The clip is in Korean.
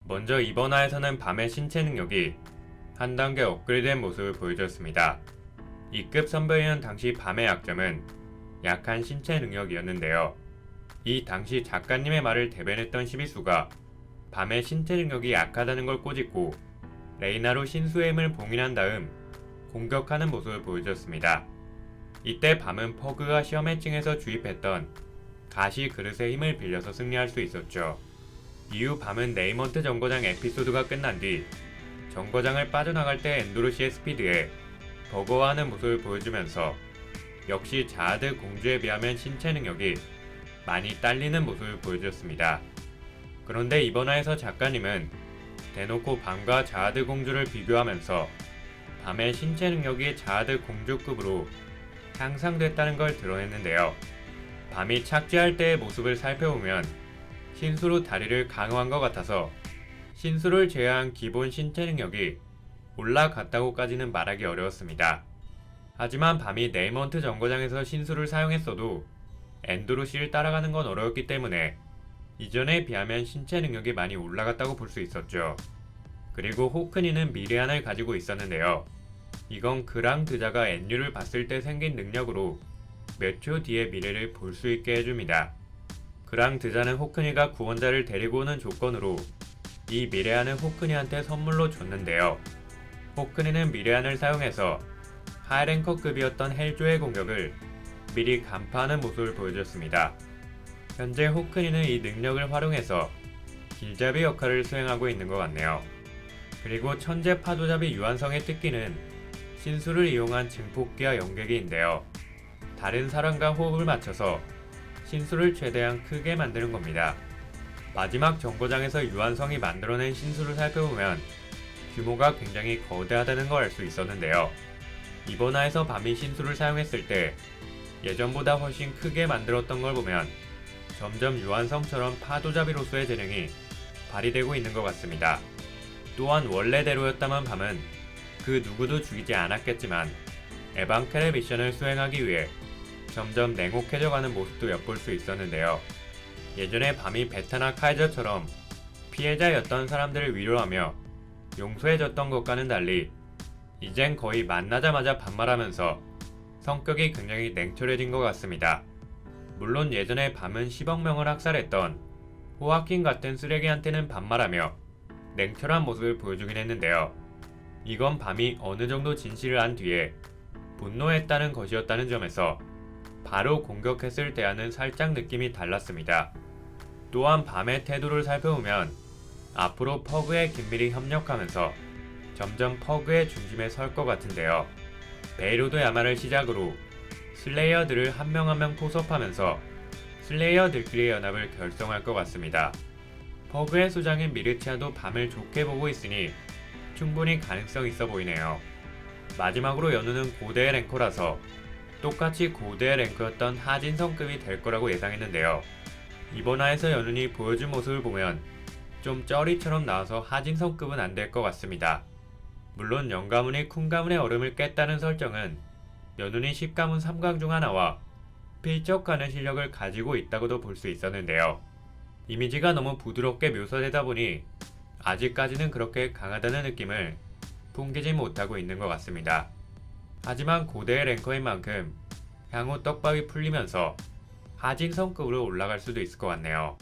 먼저 이번 화에서는 밤의 신체 능력이 한 단계 업그레이드된 모습을 보여줬습니다. 2급 선배인 당시 밤의 약점은 약한 신체 능력이었는데요. 이 당시 작가님의 말을 대변했던 시비수가 밤의 신체 능력이 약하다는 걸 꼬집고 레이나로 신수의 힘을 봉인한 다음 공격하는 모습을 보여줬습니다. 이때 밤은 퍼그가 시험해칭에서 주입했던 가시 그릇의 힘을 빌려서 승리할 수 있었죠. 이후 밤은 네이먼트 정거장 에피소드가 끝난 뒤 정거장을 빠져나갈 때 엔도르시의 스피드에 버거워하는 모습을 보여주면서 역시 자아드 공주에 비하면 신체 능력이 많이 딸리는 모습을 보여줬습니다. 그런데 이번 화에서 작가님은 대놓고 밤과 자아드 공주를 비교하면서 밤의 신체 능력이 자아드 공주급으로 향상됐다는 걸 드러냈는데요. 밤이 착지할 때의 모습을 살펴보면 신수로 다리를 강화한 것 같아서 신수를 제외한 기본 신체 능력이 올라갔다고까지는 말하기 어려웠습니다. 하지만 밤이 네이먼트 정거장에서 신수를 사용했어도 엔도르시를 따라가는 건 어려웠기 때문에 이전에 비하면 신체 능력이 많이 올라갔다고 볼 수 있었죠. 그리고 호크니는 미래안을 가지고 있었는데요. 이건 그랑 드자가 엔류를 봤을 때 생긴 능력으로 몇 초 뒤의 미래를 볼 수 있게 해줍니다. 그랑 드자는 호크니가 구원자를 데리고 오는 조건으로 이 미래안을 호크니한테 선물로 줬는데요. 호크니는 미래안을 사용해서 하이랭커급이었던 헬조의 공격을 미리 간파하는 모습을 보여줬습니다. 현재 호크니는 이 능력을 활용해서 길잡이 역할을 수행하고 있는 것 같네요. 그리고 천재 파도잡이 유한성의 특기는 신수를 이용한 증폭기와 연계기인데요. 다른 사람과 호흡을 맞춰서 신수를 최대한 크게 만드는 겁니다. 마지막 정거장에서 유한성이 만들어낸 신수를 살펴보면 규모가 굉장히 거대하다는 걸 알 수 있었는데요. 이번 화에서 밤이 신수를 사용했을 때 예전보다 훨씬 크게 만들었던 걸 보면 점점 유한성처럼 파도잡이로서의 재능이 발휘되고 있는 것 같습니다. 또한 원래대로였다면 밤은 그 누구도 죽이지 않았겠지만 에반켈의 미션을 수행하기 위해 점점 냉혹해져가는 모습도 엿볼 수 있었는데요. 예전에 밤이 베타나 카이저처럼 피해자였던 사람들을 위로하며 용서해줬던 것과는 달리 이젠 거의 만나자마자 반말하면서 성격이 굉장히 냉철해진 것 같습니다. 물론 예전에 밤은 10억 명을 학살했던 호아킨 같은 쓰레기한테는 반말하며 냉철한 모습을 보여주긴 했는데요. 이건 밤이 어느 정도 진실을 안 뒤에 분노했다는 것이었다는 점에서 바로 공격했을 때와는 살짝 느낌이 달랐습니다. 또한 밤의 태도를 살펴보면 앞으로 퍼그에 긴밀히 협력하면서 점점 퍼그의 중심에 설 것 같은데요. 베이로드 야마를 시작으로 슬레이어들을 한 명 한 명 포섭하면서 슬레이어들끼리의 연합을 결성할 것 같습니다. 퍼그의 수장인 미르치아도 밤을 좋게 보고 있으니 충분히 가능성 있어 보이네요. 마지막으로 연우는 고대의 랭커라서 똑같이 고대의 랭크였던 하진성급이 될 거라고 예상했는데요. 이번 화에서 연운이 보여준 모습을 보면 좀 쩌리처럼 나와서 하진성급은 안 될 것 같습니다. 물론 영가문이 쿤가문의 얼음을 깼다는 설정은 연운이 10가문 3강 중 하나와 필적하는 실력을 가지고 있다고도 볼 수 있었는데요. 이미지가 너무 부드럽게 묘사되다 보니 아직까지는 그렇게 강하다는 느낌을 풍기지 못하고 있는 것 같습니다. 하지만 고대의 랭커인 만큼 향후 떡밥이 풀리면서 하진성급으로 올라갈 수도 있을 것 같네요.